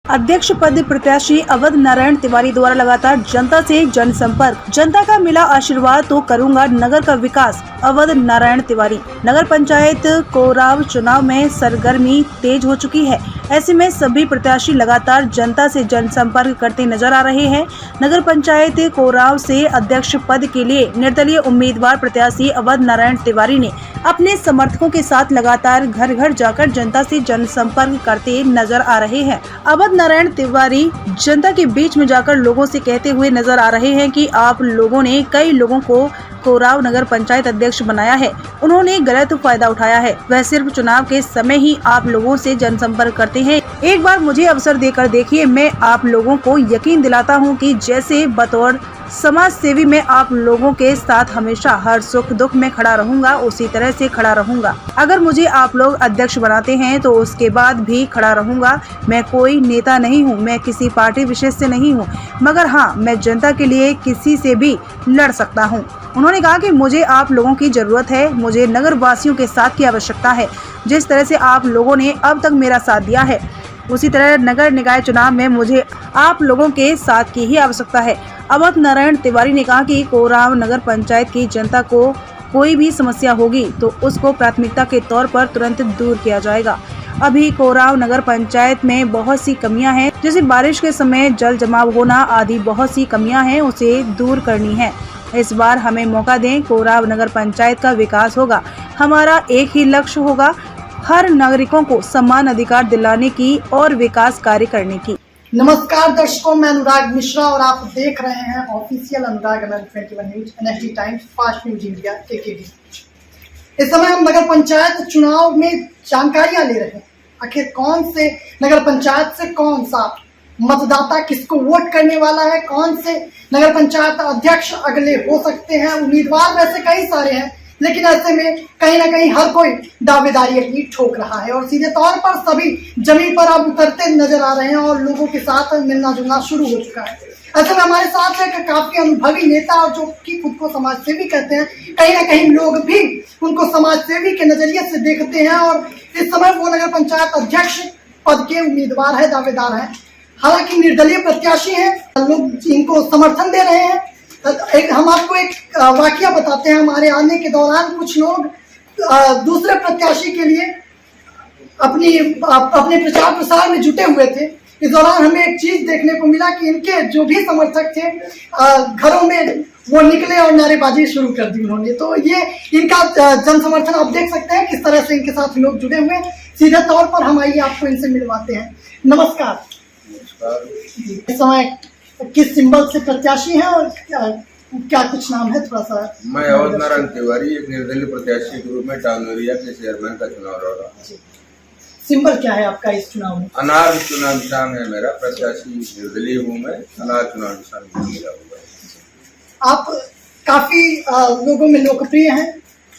अध्यक्ष पद प्रत्याशी अवध नारायण तिवारी द्वारा लगातार जनता से जनसंपर्क। जनता का मिला आशीर्वाद तो करूंगा नगर का विकास। अवध नारायण तिवारी। नगर पंचायत कोराव चुनाव में सरगर्मी तेज हो चुकी है। ऐसे में सभी प्रत्याशी लगातार जनता से जनसंपर्क करते नजर आ रहे हैं। नगर पंचायत कोराव से अध्यक्ष पद के लिए निर्दलीय उम्मीदवार प्रत्याशी अवध नारायण तिवारी ने अपने समर्थकों के साथ लगातार घर घर जाकर जनता से जनसंपर्क करते नजर आ रहे हैं। अवध नारायण तिवारी जनता के बीच में जाकर लोगों से कहते हुए नजर आ रहे हैं कि आप लोगों ने कई लोगों को कोराव नगर पंचायत अध्यक्ष बनाया है, उन्होंने गलत फायदा उठाया है। वह सिर्फ चुनाव के समय ही आप लोगों से जनसंपर्क करते हैं। एक बार मुझे अवसर देकर देखिए, मैं आप लोगों को यकीन दिलाता हूं कि जैसे बतौर समाज सेवी मैं आप लोगों के साथ हमेशा हर सुख दुख में खड़ा रहूंगा, उसी तरह से खड़ा रहूंगा। अगर मुझे आप लोग अध्यक्ष बनाते हैं तो उसके बाद भी खड़ा रहूंगा। मैं कोई नेता नहीं हूं, मैं किसी पार्टी विशेष से नहीं हूं, मगर हाँ, मैं जनता के लिए किसी से भी लड़ सकता हूं। उन्होंने कहा कि मुझे आप लोगों की जरूरत है, मुझे नगर वासियों के साथ की आवश्यकता है। जिस तरह से आप लोगों ने अब तक मेरा साथ दिया है, उसी तरह नगर निकाय चुनाव में मुझे आप लोगों के साथ की ही आवश्यकता है। अवध नारायण तिवारी ने कहा कि कोराव नगर पंचायत की जनता को कोई भी समस्या होगी तो उसको प्राथमिकता के तौर पर तुरंत दूर किया जाएगा। अभी कोराव नगर पंचायत में बहुत सी कमियां हैं, जैसे बारिश के समय जल जमाव होना आदि बहुत सी कमियां हैं, उसे दूर करनी है। इस बार हमें मौका दें, कोराव नगर पंचायत का विकास होगा। हमारा एक ही लक्ष्य होगा, हर नागरिकों को समान अधिकार दिलाने की और विकास कार्य करने की। नमस्कार दर्शकों, मैं अनुराग मिश्रा और आप देख रहे हैं ऑफिशियल अनुराग अनल 21 news, NSD times, fast news India, KKD. इस समय हम नगर पंचायत चुनाव में जानकारियां ले रहे हैं। आखिर कौन से नगर पंचायत से कौन सा मतदाता किसको वोट करने वाला है, कौन से नगर पंचायत अध्यक्ष अगले हो सकते हैं। उम्मीदवार वैसे कई सारे हैं, लेकिन ऐसे में कहीं ना कहीं हर कोई दावेदारी अपनी ठोक रहा है और सीधे तौर पर सभी जमीन पर अब उतरते नजर आ रहे हैं और लोगों के साथ मिलना जुलना शुरू हो चुका है। ऐसे में हमारे साथ एक काफी अनुभवी नेता और जो कि खुद को समाज सेवी कहते हैं, कहीं ना कहीं लोग भी उनको समाज सेवी के नजरिए से देखते हैं और इस समय वो नगर पंचायत अध्यक्ष पद के उम्मीदवार है, दावेदार है। हालांकि निर्दलीय प्रत्याशी हैं, लोग इनको समर्थन दे रहे हैं। हम आपको एक वाकया बताते हैं। हमारे आने के दौरान कुछ लोग दूसरे प्रत्याशी के लिए अपने प्रचार प्रसार में जुटे हुए थे। इस दौरान हमें एक चीज देखने को मिला कि इनके जो भी समर्थक थे घरों में वो निकले और नारेबाजी शुरू कर दी उन्होंने। तो ये इनका जन समर्थन आप देख सकते हैं किस तरह से इनके साथ लोग जुड़े हुए हैं। सीधे तौर पर हम आइए आपको इनसे मिलवाते हैं। नमस्कार। इस समय किस सिंबल से प्रत्याशी हैं और क्या कुछ नाम है थोड़ा सा? मैं अवध नारायण तिवारी एक निर्दलीय प्रत्याशी के रूप में टाउन एरिया के चेयरमैन का चुनाव लड़ रहा हूँ। सिंबल क्या है आपका इस चुनाव में? अनार चुनाव निशान है मेरा। प्रत्याशी निर्दलीय हूँ मैं, अनार चुनाव निशान मेरा हुआ। आप काफी लोगों में लोकप्रिय हैं,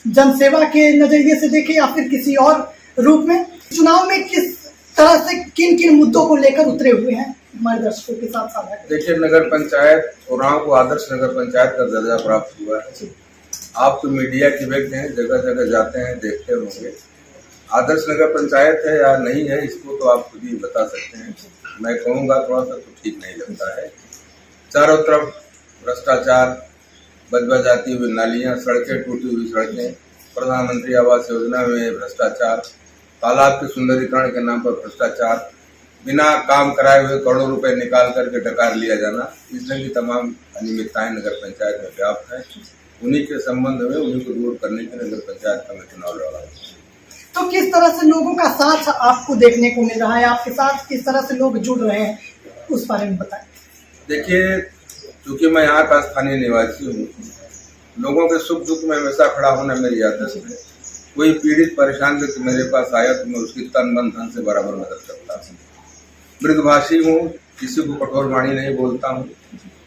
जनसेवा के नजरिए से देखें या फिर किसी और रूप में। चुनाव में किस तरह से किन किन मुद्दों को लेकर उतरे हुए हैं हमारे दर्शकों के साथ साझा करें? देखिए, नगर पंचायत कोराव को आदर्श नगर पंचायत का दर्जा प्राप्त हुआ है। आप तो मीडिया के व्यक्ति हैं, जगह जगह जाते हैं, देखते होंगे। आदर्श नगर पंचायत है या नहीं है, इसको तो आप खुद ही बता सकते हैं। मैं कहूँगा थोड़ा सा तो ठीक नहीं लगता है। चारों तरफ भ्रष्टाचार, बज जाती हुई नालियाँ, सड़कें टूटी हुई सड़कें, प्रधानमंत्री आवास योजना में भ्रष्टाचार, तालाब के सुंदरीकरण के नाम पर भ्रष्टाचार, बिना काम कराए हुए करोड़ों रुपए निकाल करके डकार लिया जाना, इस तरह की तमाम अनियमितताएं नगर पंचायत में व्याप्त है। उन्हीं के संबंध में उन्हीं को दूर करने के नगर पंचायत का मैं चुनाव लड़ रहा हूँ। तो किस तरह से लोगों का साथ आपको देखने को मिल रहा है, आपके साथ किस तरह से लोग जुड़ रहे हैं, उस बारे में बताएं। देखिए, चूंकि मैं यहाँ का स्थानीय निवासी हूँ, लोगों के सुख दुख में हमेशा खड़ा होना मेरी आदत है। कोई पीड़ित परेशान व्यक्ति मेरे पास आया तो मैं उसकी तन मन धन से बराबर मदद करता हूँ। मृदुभाषी हूँ, किसी को कठोर वाणी नहीं बोलता हूँ।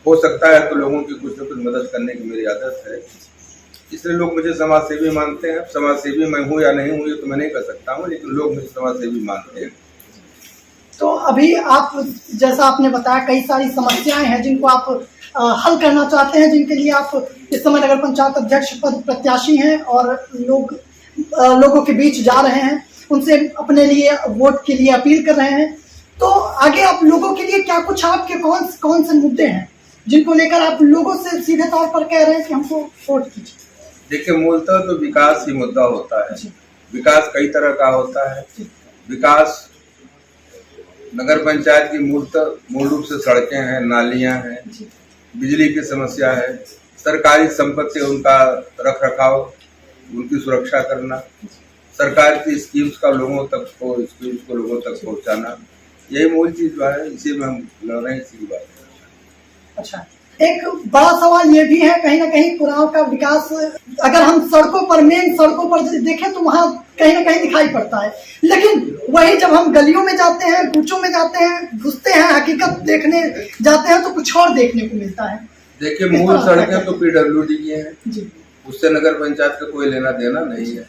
हो सकता है तो लोगों की कुछ न कुछ मदद करने की मेरी आदत है, इसलिए लोग मुझे समाज सेवी मानते हैं। समाज सेवी मैं हूँ या नहीं हूँ ये तो मैं नहीं कर सकता हूँ, लेकिन लोग मुझे समाज सेवी मानते हैं। तो अभी आप जैसा आपने बताया कई सारी समस्याएं हैं जिनको आप हल करना चाहते हैं, जिनके लिए आप इस समय नगर पंचायत अध्यक्ष पद प्रत्याशी हैं और लोगों के बीच जा रहे हैं, उनसे अपने लिए वोट के लिए अपील कर रहे हैं। तो आगे आप लोगों के लिए क्या कुछ आपके कौन से मुद्दे हैं जिनको लेकर आप लोगों से सीधे तौर पर कह रहे हैं कि हमको वोट कीजिए? देखिए, मूलतः तो विकास ही मुद्दा होता है। जी। विकास कई तरह का होता है। विकास नगर पंचायत की मूल रूप से सड़कें हैं, नालियां हैं, जी। बिजली की समस्या है, सरकारी संपत्ति उनका रख रखाव, उनकी सुरक्षा करना, सरकार की स्कीम्स को लोगों तक पहुंचाना, यही मूल चीज है। इसी में हम लड़ रहे हैं, इसी की बात है। अच्छा, एक बड़ा सवाल ये भी है, कहीं ना कहीं कुराव का विकास अगर हम मेन सड़कों पर देखें तो वहाँ कहीं ना कहीं दिखाई पड़ता है, लेकिन वही जब हम गलियों में जाते हैं, कूचों में जाते हैं, घुसते हैं, हकीकत देखने जाते हैं तो कुछ और देखने को मिलता है। देखिए, मूल सड़कें तो PWD की हैं जी। उससे नगर पंचायत का कोई लेना देना नहीं है।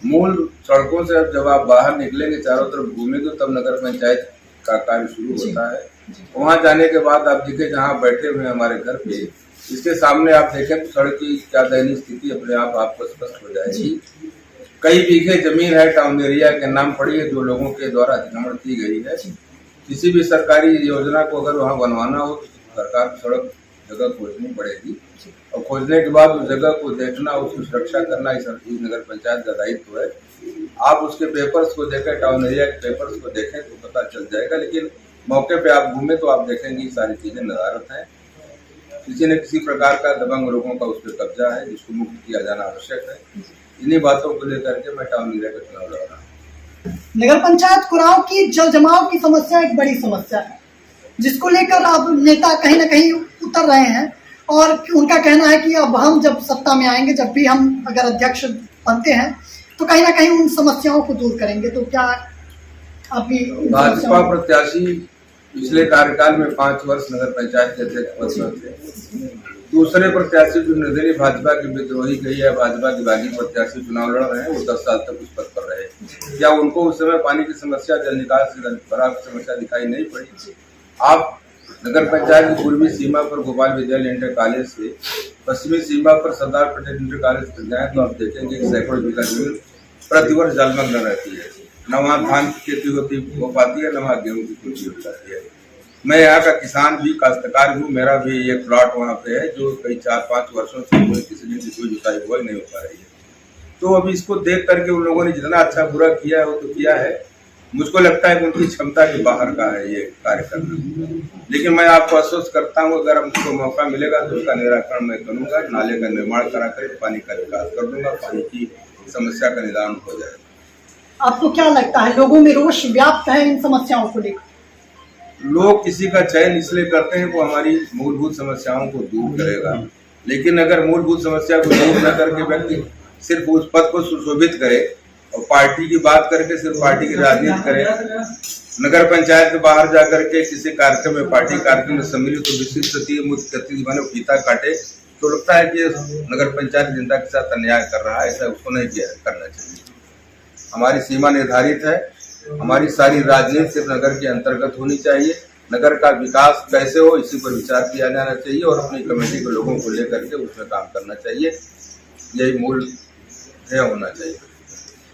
मूल सड़कों से जब आप बाहर निकलेंगे, चारों तरफ घूमेंगे, तब नगर पंचायत का कार्य शुरू होता है। वहां जाने के बाद आप देखें, जहां बैठे हुए हैं हमारे घर पे, इसके सामने आप देखें तो सड़क की क्या दयनीय स्थिति अपने आप आपको स्पष्ट हो जाएगी। कई बीघे जमीन है टाउन एरिया के नाम पड़ी है, जो लोगों के द्वारा अतिक्रमण की गई है। किसी भी सरकारी योजना को अगर वहां बनवाना हो तो सरकार को सड़क जगह खोजनी पड़ेगी, और खोजने के बाद उस जगह को देखना, उसकी सुरक्षा करना इस नगर पंचायत का दायित्व है। आप उसके पेपर्स को देखें, टाउन एरिया के पेपर्स को देखें तो पता चल जाएगा, लेकिन मौके पे आप घूमे तो आप देखेंगे सारी चीजें नदारत हैं। किसी न किसी प्रकार का दबंग लोगों का उस पर कब्जा है, जिसको मुक्त किया जाना आवश्यक है। इन्हीं बातों को लेकर के मैं टाउन एरिया का चुनाव लड़ रहा हूँ। नगर पंचायत कुराव की जल जमाव की समस्या एक बड़ी समस्या है, जिसको लेकर अब नेता कहीं ना कहीं उतर रहे हैं, और उनका कहना है कि अब हम जब सत्ता में आएंगे, जब भी हम अगर अध्यक्ष बनते हैं तो कहीं ना कहीं उन समस्याओं को दूर करेंगे। तो क्या अभी भाजपा प्रत्याशी पिछले कार्यकाल में 5 वर्ष नगर पंचायत के अध्यक्ष पद पर थे। दूसरे प्रत्याशी जो निर्दलीय भाजपा की विद्रोही गई है, भाजपा की बागी प्रत्याशी चुनाव लड़ रहे हैं, वो 10 साल तक उस पद पर रहे। क्या उनको उस समय पानी की समस्या, जल निकास की समस्या दिखाई नहीं पड़ी? आप नगर पंचायत की पूर्वी सीमा पर गोपाल विद्यालय इंटर कॉलेज से पश्चिमी सीमा पर सरदार पटेल इंटर कॉलेज तक जाए तो आप देखेंगे कि सैकड़ों बीघा जमीन प्रतिवर्ष जलमग्न रहती है। न वहाँ धान की खेती हो पाती है, न वहाँ गेहूँ की खेती हो पाती है। मैं यहाँ का किसान भी, काश्तकार हूँ। मेरा भी एक प्लॉट वहाँ पे है जो कई 4-5 वर्षों से किसी दिन की कोई जुताई बुआई नहीं हो पा रही है। तो अभी इसको देख करके उन लोगों ने जितना अच्छा बुरा किया है वो तो किया है। मुझको लगता है कि उनकी क्षमता के बाहर का है ये कार्य करना, लेकिन मैं आपको आश्वस्त करता हूँ, अगर हमको मौका मिलेगा तो उसका निराकरण मैं करूँगा। नाले का निर्माण करा कर पानी का विकास कर दूंगा, पानी की समस्या का निदान हो जाएगा। आपको क्या लगता है, लोगों में रोष व्याप्त है इन समस्याओं को लेकर? लोग किसी का चयन इसलिए करते हैं वो हमारी मूलभूत समस्याओं को दूर करेगा, लेकिन अगर मूलभूत समस्या को दूर न करके व्यक्ति सिर्फ उस पद को सुशोभित करे और पार्टी की बात करके सिर्फ पार्टी की राजनीति करे, नगर पंचायत के बाहर जाकर के किसी कार्यक्रम में, पार्टी कार्यक्रम में सम्मिलित तो विशिष्ट माने फीता काटे, तो लगता है कि नगर पंचायत जनता के साथ अन्याय कर रहा है। ऐसा उसको नहीं करना चाहिए। हमारी सीमा निर्धारित है, हमारी सारी राजनीति सिर्फ नगर के अंतर्गत होनी चाहिए। नगर का विकास कैसे हो इसी पर विचार किया जाना चाहिए और अपनी कमेटी के लोगों को लेकर के उसमें काम करना चाहिए। यही मूल ध्येय होना चाहिए।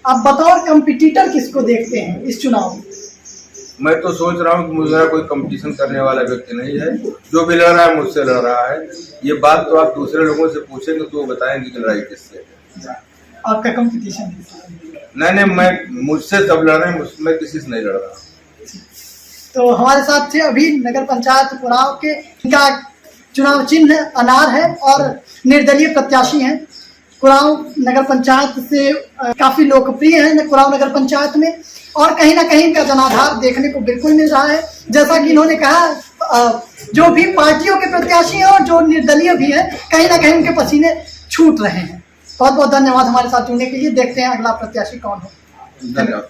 आप बतौर कंपटीटर किसको देखते हैं इस चुनाव में? मैं तो सोच रहा हूँ कि मुझे कोई कंपटीशन करने वाला व्यक्ति नहीं है। जो भी लड़ रहा है मुझसे लड़ रहा है। ये बात तो आप दूसरे लोगों से पूछेंगे तो वो बताएंगे कि लड़ाई किससे। आपका कंपटीशन? नहीं, मैं मुझसे सब लड़ रहे हैं, मैं किसी से नहीं लड़ रहा। तो हमारे साथ थे अभी नगर पंचायत कुराव के, इनका चुनाव चिन्ह अनार है और निर्दलीय प्रत्याशी हैं। कुराव नगर पंचायत से काफी लोकप्रिय है कुराव नगर पंचायत में, और कहीं ना कहीं इनका जनाधार देखने को बिल्कुल मिल रहा है। जैसा कि इन्होंने कहा, जो भी पार्टियों के प्रत्याशी हैं और जो निर्दलीय भी हैं, कहीं ना कहीं उनके पसीने छूट रहे हैं। बहुत बहुत धन्यवाद हमारे साथ जुड़ने के लिए। देखते हैं अगला प्रत्याशी कौन है। धन्यवाद।